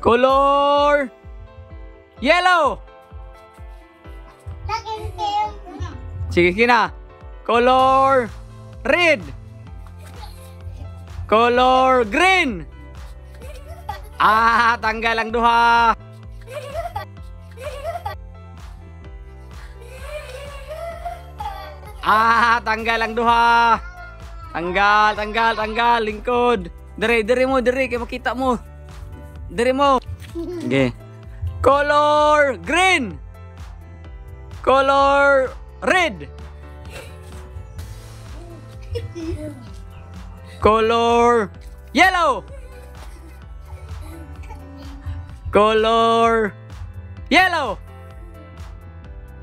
Color yellow. Sige kina. Color red. Color green. Ah, tanggal ang duha. Ah, tanggal ang duha. Tanggal, lingkod. Diri mo, kay makita mo. Diri mo. Okay. Color green. Color red. Color yellow. Color yellow.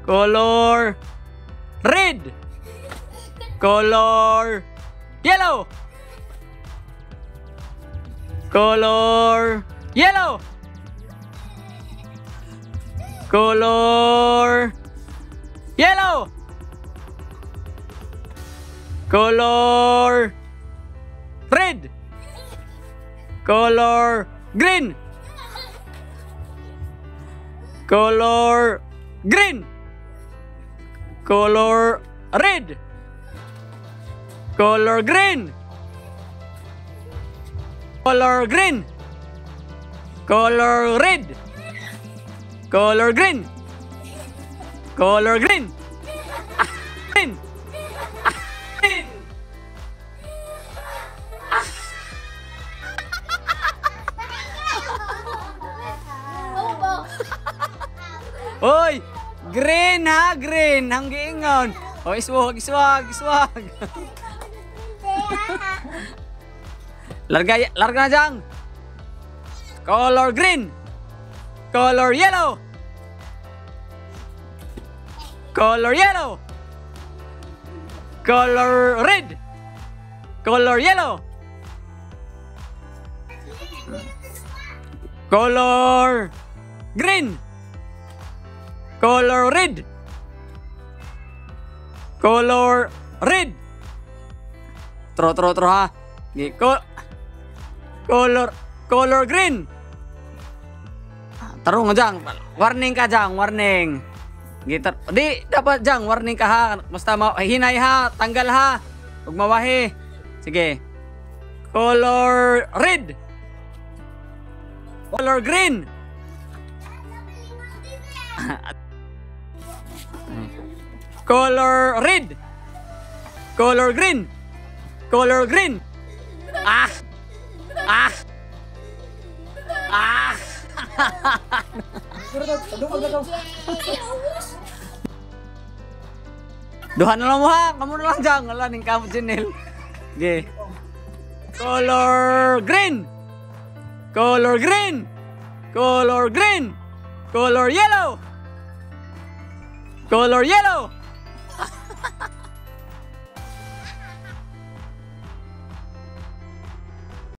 Color red. Color yellow. Color yellow. Color yellow. Color red. Color green. Color green. Color red. Color green. Color green. Color red. Color green. Color green. Green. Green. Oy, green ha, green. Ang giingon. O, iswag. Larga na dyan. Color green. Color yellow. Color yellow. Color red. Color yellow. Color green. Color red. Color red. Tro ha. Color green. Tarong nga dyan. Warning ka dyan, warning. Di dapat dyan, warning ka ha. Basta hinay ha, tanggal ha. Huwag mawahi. Sige. Color red. Color green. Color red. Color green. Color green. Ah. Duha na lang mo ha. Kamu na lang dyan. Wala ning kamot Janelle. Okay. Color green. Color green. Color green. Color yellow. Color yellow.